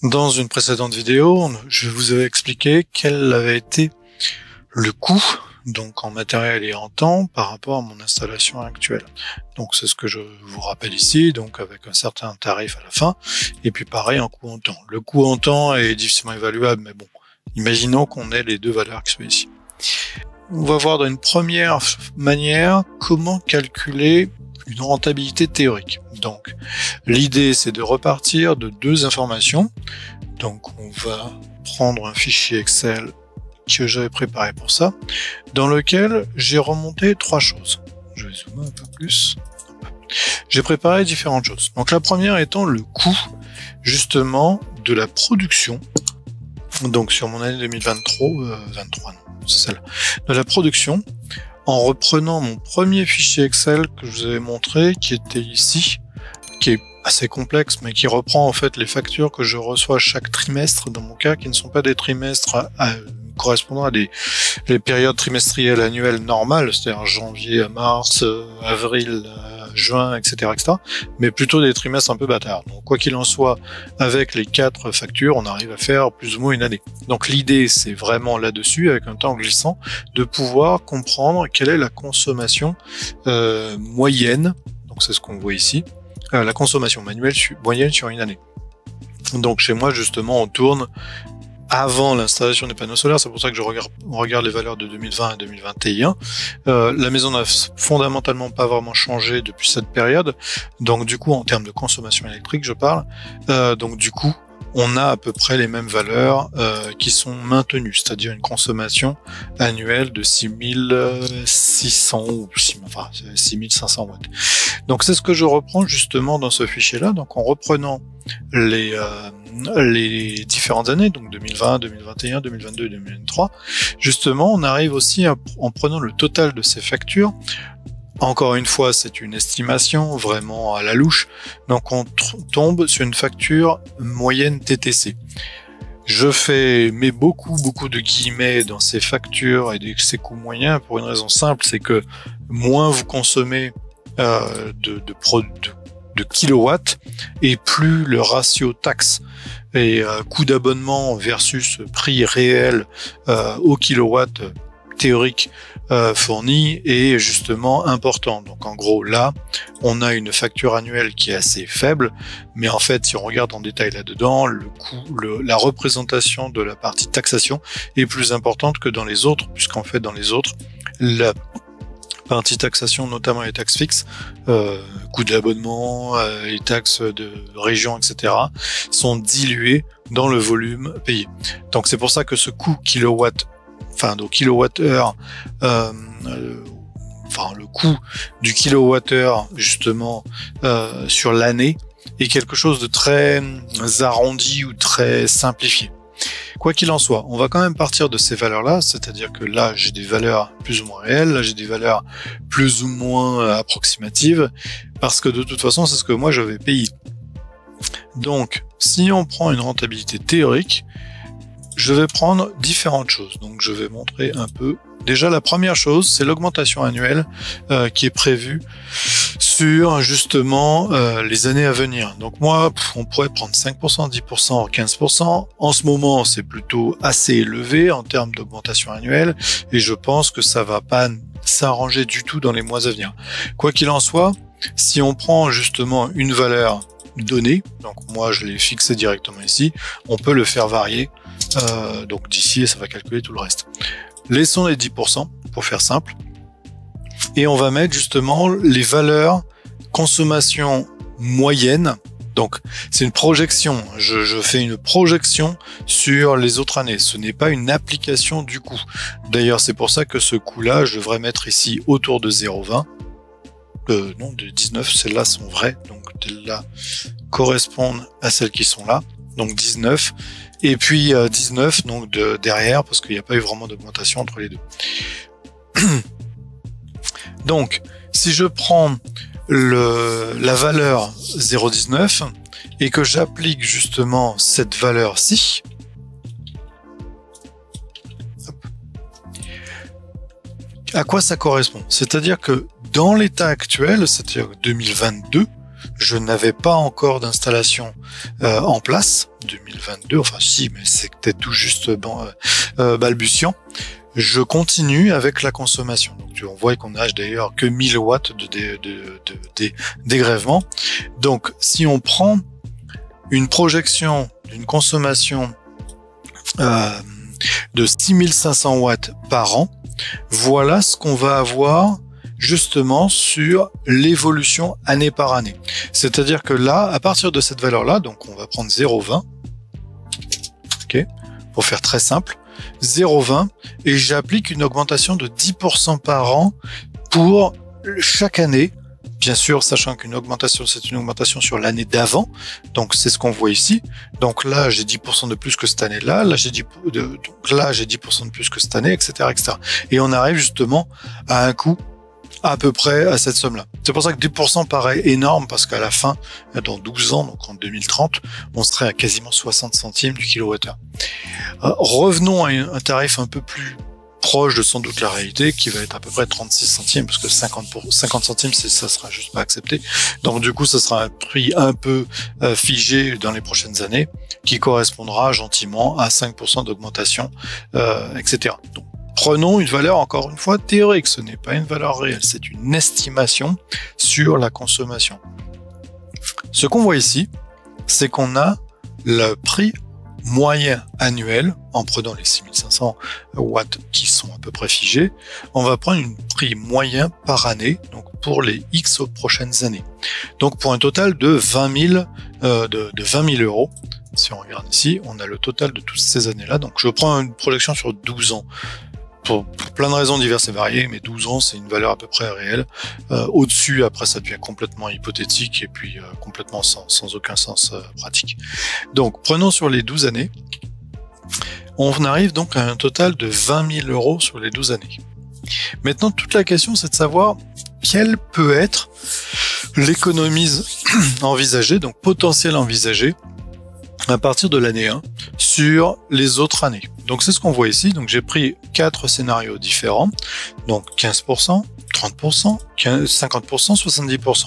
Dans une précédente vidéo, je vous avais expliqué quel avait été le coût, donc en matériel et en temps, par rapport à mon installation actuelle. Donc c'est ce que je vous rappelle ici, donc avec un certain tarif à la fin, et puis pareil en coût en temps. Le coût en temps est difficilement évaluable, mais bon, imaginons qu'on ait les deux valeurs qui sont ici. On va voir dans une première manière comment calculer une rentabilité théorique. Donc, l'idée c'est de repartir de deux informations. Donc, on va prendre un fichier Excel que j'avais préparé pour ça, dans lequel j'ai remonté trois choses. Je vais zoomer un peu plus. J'ai préparé différentes choses. Donc, la première étant le coût, justement, de la production. Donc, sur mon année 2023, c'est celle-là, de la production, en reprenant mon premier fichier Excel que je vous avais montré, qui était ici, qui est assez complexe, mais qui reprend en fait les factures que je reçois chaque trimestre, dans mon cas, qui ne sont pas des trimestres correspondant à les périodes trimestrielles annuelles normales, c'est-à-dire janvier à mars, avril, juin, etc., mais plutôt des trimestres un peu bâtards. Donc quoi qu'il en soit, avec les 4 factures, on arrive à faire plus ou moins une année. Donc l'idée, c'est vraiment là-dessus, avec un temps glissant, de pouvoir comprendre quelle est la consommation moyenne, donc c'est ce qu'on voit ici, la consommation manuelle moyenne sur une année. Donc chez moi, justement, on tourne avant l'installation des panneaux solaires, c'est pour ça que on regarde les valeurs de 2020 et 2021. La maison n'a fondamentalement pas vraiment changé depuis cette période, donc du coup en termes de consommation électrique je parle, donc du coup on a à peu près les mêmes valeurs qui sont maintenues, c'est-à-dire une consommation annuelle de 6600 ou 6500 watts. Donc c'est ce que je reprends justement dans ce fichier-là, donc en reprenant les différentes années, donc 2020, 2021, 2022 et 2023, justement on arrive aussi en prenant le total de ces factures. Encore une fois, c'est une estimation vraiment à la louche, donc on tombe sur une facture moyenne TTC. Je mets beaucoup de guillemets dans ces factures et ces coûts moyens pour une raison simple, c'est que moins vous consommez de kilowatts et plus le ratio taxe et coût d'abonnement versus prix réel au kilowatt théorique fourni est justement important. Donc en gros là, on a une facture annuelle qui est assez faible, mais en fait si on regarde en détail là-dedans, le coût, la représentation de la partie taxation est plus importante que dans les autres, puisqu'en fait dans les autres, la partie taxation, notamment les taxes fixes, coût d'abonnement, les taxes de région, etc., sont diluées dans le volume payé. Donc c'est pour ça que ce coût kilowattheure, le coût du kilowattheure justement sur l'année est quelque chose de très arrondi ou très simplifié. Quoi qu'il en soit, on va quand même partir de ces valeurs-là, c'est-à-dire que là, j'ai des valeurs plus ou moins réelles, là, j'ai des valeurs plus ou moins approximatives, parce que de toute façon, c'est ce que moi, je vais payer. Donc, si on prend une rentabilité théorique, je vais prendre différentes choses. Donc, je vais montrer un peu. Déjà, la première chose, c'est l'augmentation annuelle qui est prévue sur justement les années à venir. Donc moi, on pourrait prendre 5%, 10%, 15%. En ce moment, c'est plutôt assez élevé en termes d'augmentation annuelle et je pense que ça va pas s'arranger du tout dans les mois à venir. Quoi qu'il en soit, si on prend justement une valeur donnée, donc moi je l'ai fixé directement ici, on peut le faire varier. Donc d'ici, ça va calculer tout le reste. Laissons les 10% pour faire simple. Et on va mettre justement les valeurs consommation moyenne. Donc c'est une projection, je fais une projection sur les autres années, ce n'est pas une application du coût. D'ailleurs c'est pour ça que ce coût-là, je devrais mettre ici autour de 0,20. Non, de 19, celles-là sont vraies, donc celles-là correspondent à celles qui sont là, donc 19. Et puis 19 donc derrière, parce qu'il n'y a pas eu vraiment d'augmentation entre les deux. Donc, si je prends la valeur 0,19 et que j'applique justement cette valeur-ci, à quoi ça correspond? C'est-à-dire que dans l'état actuel, c'est-à-dire 2022, je n'avais pas encore d'installation en place, 2022, enfin si, mais c'était tout juste balbutiant. Je continue avec la consommation. Donc on voit qu'on n'a d'ailleurs que 1000 watts de dégrèvement. Donc si on prend une projection d'une consommation de 6500 watts par an, voilà ce qu'on va avoir justement sur l'évolution année par année. C'est-à-dire que là, à partir de cette valeur-là, donc on va prendre 0,20, ok, pour faire très simple, 0,20, et j'applique une augmentation de 10% par an pour chaque année. Bien sûr, sachant qu'une augmentation, c'est une augmentation sur l'année d'avant. Donc, c'est ce qu'on voit ici. Donc là, j'ai 10% de plus que cette année-là. Là, j'ai 10% de plus que cette année, etc., etc. Et on arrive justement à un coût à peu près à cette somme-là. C'est pour ça que 10% paraît énorme, parce qu'à la fin, dans 12 ans, donc en 2030, on serait à quasiment 60 centimes du kilowattheure. Revenons à un tarif un peu plus proche de sans doute la réalité, qui va être à peu près 36 centimes, parce que 50 centimes, ça sera juste pas accepté. Donc du coup, ça sera un prix un peu figé dans les prochaines années, qui correspondra gentiment à 5% d'augmentation, etc. Donc, prenons une valeur, encore une fois, théorique. Ce n'est pas une valeur réelle, c'est une estimation sur la consommation. Ce qu'on voit ici, c'est qu'on a le prix moyen annuel, en prenant les 6500 watts qui sont à peu près figés, on va prendre un prix moyen par année, donc pour les X prochaines années. Donc pour un total de 20 000 euros. Si on regarde ici, on a le total de toutes ces années-là. Donc je prends une projection sur 12 ans. Pour plein de raisons diverses et variées, mais 12 ans, c'est une valeur à peu près réelle. Au-dessus, après, ça devient complètement hypothétique et puis complètement sans aucun sens pratique. Donc, prenons sur les 12 années. On arrive donc à un total de 20 000 euros sur les 12 années. Maintenant, toute la question, c'est de savoir quelle peut être l'économie envisagée, donc potentielle envisagée, à partir de l'année 1 sur les autres années. Donc c'est ce qu'on voit ici. Donc j'ai pris 4 scénarios différents. Donc 15%, 30%, 50%, 70%.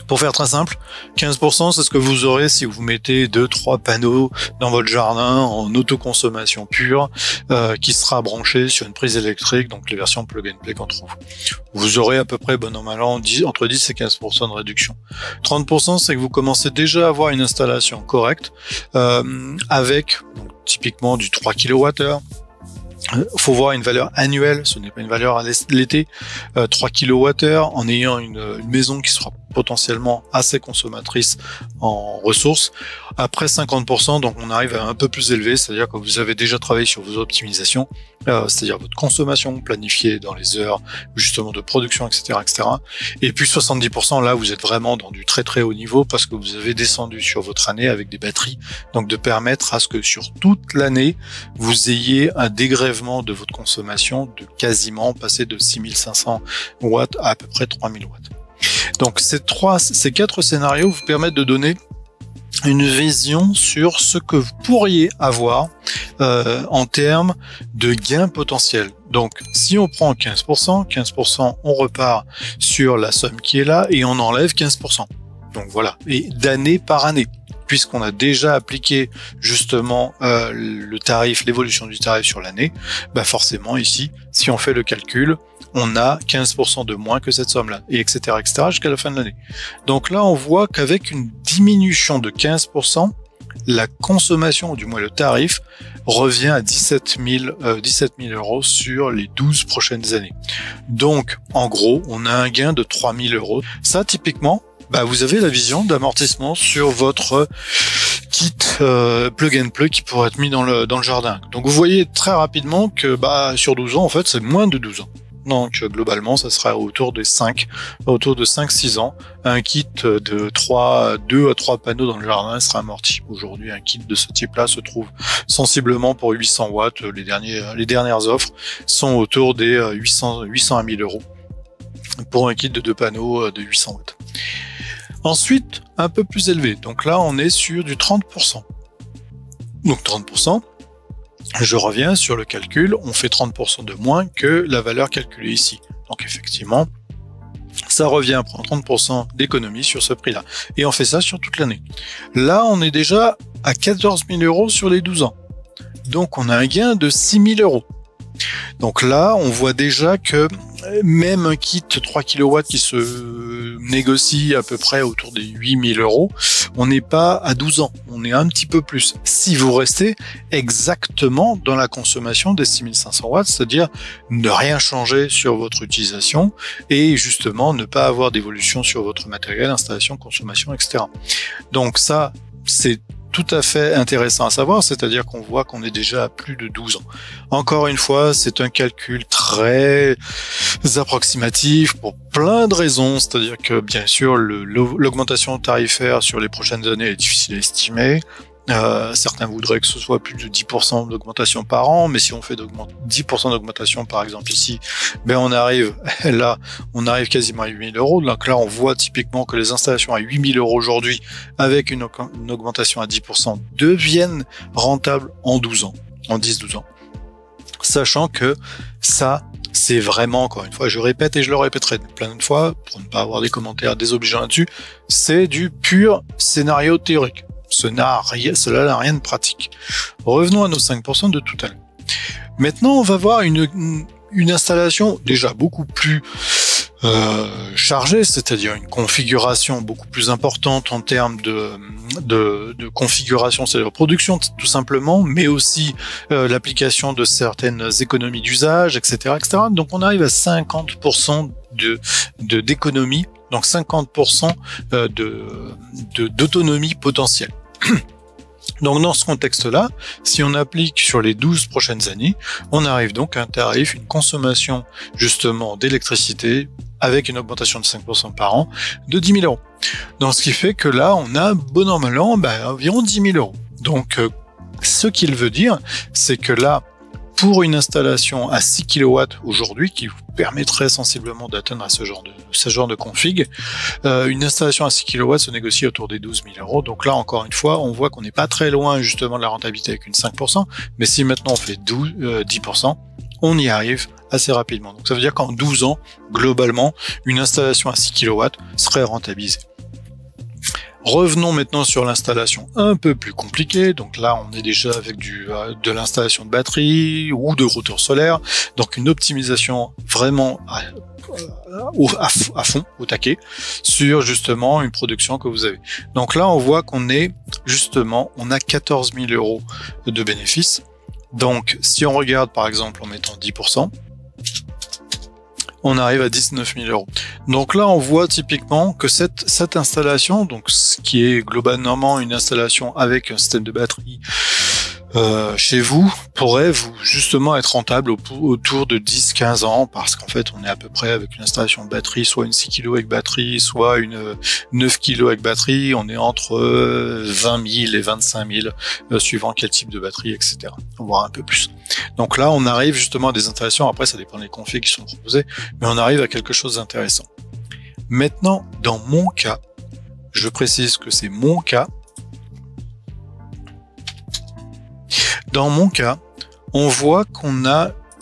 Pour faire très simple, 15%, c'est ce que vous aurez si vous mettez 2-3 panneaux dans votre jardin en autoconsommation pure, qui sera branché sur une prise électrique, donc les versions plug and play qu'on trouve. Vous aurez à peu près, bon an mal an, entre 10 et 15% de réduction. 30%, c'est que vous commencez déjà à avoir une installation correcte, avec donc, typiquement du 3 kWh. Faut voir une valeur annuelle, ce n'est pas une valeur à l'été. 3 kWh en ayant une maison qui sera potentiellement assez consommatrice en ressources. Après 50%, donc on arrive à un peu plus élevé, c'est-à-dire que vous avez déjà travaillé sur vos optimisations, c'est-à-dire votre consommation planifiée dans les heures justement de production, etc., etc. Et puis 70%, là vous êtes vraiment dans du très très haut niveau parce que vous avez descendu sur votre année avec des batteries, donc de permettre à ce que sur toute l'année vous ayez un dégrèvement de votre consommation de quasiment passer de 6500 watts à peu près 3000 watts. Donc ces 4 scénarios vous permettent de donner une vision sur ce que vous pourriez avoir en termes de gains potentiels. Donc si on prend 15%, on repart sur la somme qui est là et on enlève 15%. Donc voilà, et d'année par année, puisqu'on a déjà appliqué justement le tarif, l'évolution du tarif sur l'année, bah forcément ici, si on fait le calcul, on a 15% de moins que cette somme-là, et etc., etc., jusqu'à la fin de l'année. Donc là, on voit qu'avec une diminution de 15%, la consommation, ou du moins le tarif, revient à 17 000 euros sur les 12 prochaines années. Donc, en gros, on a un gain de 3 000 euros. Ça, typiquement, bah, vous avez la vision d'amortissement sur votre kit plug and play qui pourrait être mis dans le jardin. Donc, vous voyez très rapidement que bah, sur 12 ans, en fait, c'est moins de 12 ans. Donc globalement, ça sera autour de 5-6 ans. Un kit de 2 à 3 panneaux dans le jardin sera amorti. Aujourd'hui, un kit de ce type-là se trouve sensiblement pour 800 watts. Les dernières offres sont autour des 800 à 1000 euros pour un kit de 2 panneaux de 800 watts. Ensuite, un peu plus élevé. Donc là, on est sur du 30%. Donc 30%. Je reviens sur le calcul, on fait 30% de moins que la valeur calculée ici. Donc effectivement, ça revient à prendre 30% d'économie sur ce prix-là. Et on fait ça sur toute l'année. Là, on est déjà à 14 000 € sur les 12 ans. Donc, on a un gain de 6 000 €. Donc là, on voit déjà que même un kit 3 kW qui se négocie à peu près autour des 8 000 €, on n'est pas à 12 ans, on est un petit peu plus. Si vous restez exactement dans la consommation des 6500 watts, c'est-à-dire ne rien changer sur votre utilisation et justement ne pas avoir d'évolution sur votre matériel, installation, consommation, etc. Donc ça, c'est tout à fait intéressant à savoir, c'est-à-dire qu'on voit qu'on est déjà à plus de 12 ans. Encore une fois, c'est un calcul très approximatif pour plein de raisons, c'est-à-dire que bien sûr l'augmentation tarifaire sur les prochaines années est difficile à estimer. Certains voudraient que ce soit plus de 10% d'augmentation par an, mais si on fait 10% d'augmentation par exemple ici, ben on arrive quasiment à 8 000 €. Donc là on voit typiquement que les installations à 8 000 € aujourd'hui avec une augmentation à 10% deviennent rentables en 12 ans, en 10-12 ans. Sachant que ça, c'est vraiment, encore une fois, je répète et je le répéterai plein de fois pour ne pas avoir des commentaires désobligeants là-dessus, c'est du pur scénario théorique. Cela n'a rien de pratique. Revenons à nos 5% de tout à l'heure. Maintenant, on va voir une installation déjà beaucoup plus chargée, c'est-à-dire une configuration beaucoup plus importante en termes de configuration, c'est-à-dire production tout simplement, mais aussi l'application de certaines économies d'usage, etc., etc. Donc on arrive à 50% d'économie, donc 50% d'autonomie potentielle. Donc dans ce contexte-là, si on applique sur les 12 prochaines années, on arrive donc à un tarif, une consommation justement d'électricité avec une augmentation de 5% par an de 10 000 €. Donc ce qui fait que là, on a bon an mal an, environ 10 000 €. Donc ce qu'il veut dire, c'est que là, pour une installation à 6 kW aujourd'hui, qui vous permettrait sensiblement d'atteindre ce genre de config, une installation à 6 kW se négocie autour des 12 000 €. Donc là, encore une fois, on voit qu'on n'est pas très loin justement de la rentabilité avec une 5%, mais si maintenant on fait 10%, on y arrive assez rapidement. Donc ça veut dire qu'en 12 ans, globalement, une installation à 6 kW serait rentabilisée. Revenons maintenant sur l'installation un peu plus compliquée. Donc là, on est déjà avec de l'installation de batterie ou de rotor solaire. Donc une optimisation vraiment à fond, au taquet, sur justement une production que vous avez. Donc là, on voit qu'on est justement, on a 14 000 € de bénéfices. Donc si on regarde par exemple en mettant 10%, on arrive à 19 000 €. Donc là, on voit typiquement que cette installation, donc ce qui est globalement une installation avec un système de batterie chez vous, pourrait vous justement être rentable autour de 10-15 ans, parce qu'en fait, on est à peu près avec une installation de batterie, soit une 6 kg avec batterie, soit une 9 kg avec batterie, on est entre 20 000 et 25 000, suivant quel type de batterie, etc. Voire un peu plus. Donc là, on arrive justement à des installations, après ça dépend des configs qui sont proposés, mais on arrive à quelque chose d'intéressant. Maintenant, dans mon cas, je précise que c'est mon cas, dans mon cas, on voit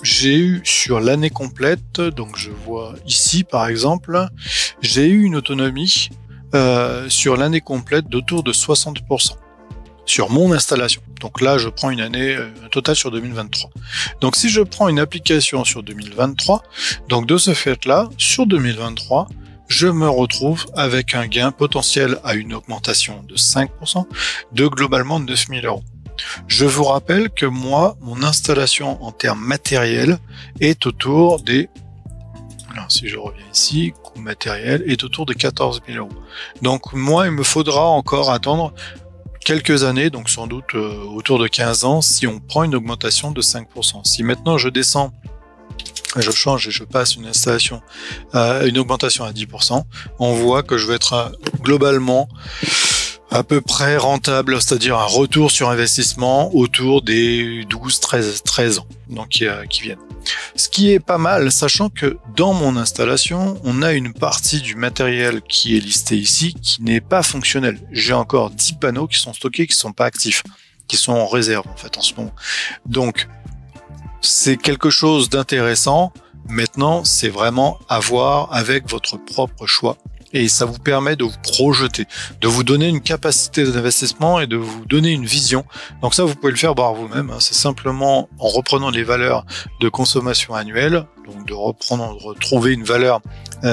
j'ai eu sur l'année complète, donc je vois ici par exemple, j'ai eu une autonomie sur l'année complète d'autour de 60% sur mon installation. Donc là, je prends une année, un total sur 2023. Donc si je prends une application sur 2023, donc de ce fait-là, sur 2023, je me retrouve avec un gain potentiel à une augmentation de 5% de globalement 9 000 €. Je vous rappelle que moi, mon installation en termes matériels est autour des... Alors, si je reviens ici, coût matériel est autour de 14 000 €. Donc moi, il me faudra encore attendre quelques années, donc sans doute autour de 15 ans, si on prend une augmentation de 5%. Si maintenant je descends, je change et je passe une installation à une augmentation à 10%, on voit que je vais être globalement à peu près rentable, c'est-à-dire un retour sur investissement autour des 12-13 ans donc qui viennent. Ce qui est pas mal, sachant que dans mon installation, on a une partie du matériel qui est listé ici qui n'est pas fonctionnel. J'ai encore 10 panneaux qui sont stockés, qui sont pas actifs, qui sont en réserve en fait en ce moment. Donc c'est quelque chose d'intéressant, Maintenant, c'est vraiment à voir avec votre propre choix. Et ça vous permet de vous projeter, de vous donner une capacité d'investissement et de vous donner une vision. Donc ça, vous pouvez le faire par vous-même. C'est simplement en reprenant les valeurs de consommation annuelle, donc de retrouver une valeur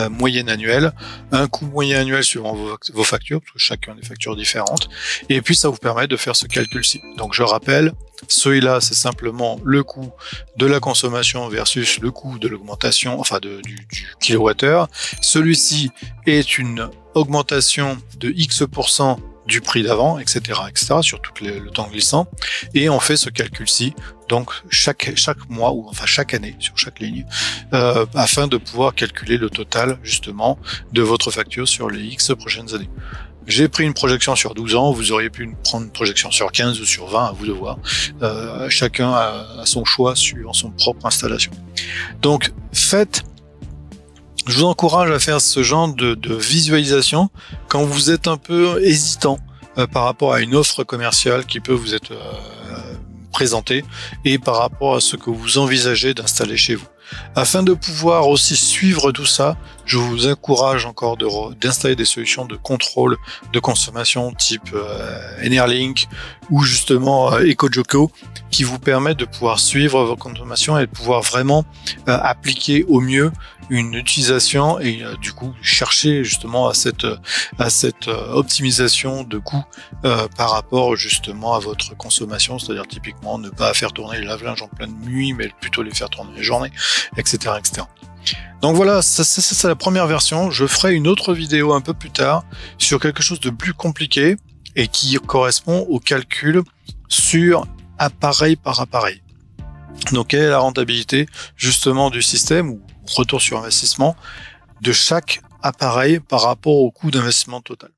moyenne annuelle, un coût moyen annuel suivant vos factures, parce que chacun a des factures différentes. Et puis ça vous permet de faire ce calcul-ci. Donc je rappelle, celui-là, c'est simplement le coût de la consommation versus le coût de l'augmentation, enfin du kilowattheure. Celui-ci est une augmentation de X% du prix d'avant, etc., sur tout le temps glissant. Et on fait ce calcul-ci, donc chaque mois, ou enfin chaque année, sur chaque ligne, afin de pouvoir calculer le total, justement, de votre facture sur les X prochaines années. J'ai pris une projection sur 12 ans, vous auriez pu prendre une projection sur 15 ou sur 20, à vous de voir. Chacun a son choix suivant son propre installation. Donc, je vous encourage à faire ce genre de visualisation quand vous êtes un peu hésitant par rapport à une offre commerciale qui peut vous être présentée et par rapport à ce que vous envisagez d'installer chez vous. Afin de pouvoir aussi suivre tout ça, je vous encourage encore d'installer des solutions de contrôle de consommation type Enerlink ou justement EcoJoco qui vous permettent de pouvoir suivre vos consommations et de pouvoir vraiment appliquer au mieux une utilisation et du coup chercher justement à cette optimisation de coûts par rapport justement à votre consommation, c'est-à-dire typiquement ne pas faire tourner les lave-linges en pleine nuit mais plutôt les faire tourner la journée, etc. Donc voilà, ça c'est la première version. Je ferai une autre vidéo un peu plus tard sur quelque chose de plus compliqué et qui correspond au calcul sur appareil par appareil. Donc quelle est la rentabilité justement du système ou retour sur investissement de chaque appareil par rapport au coût d'investissement total.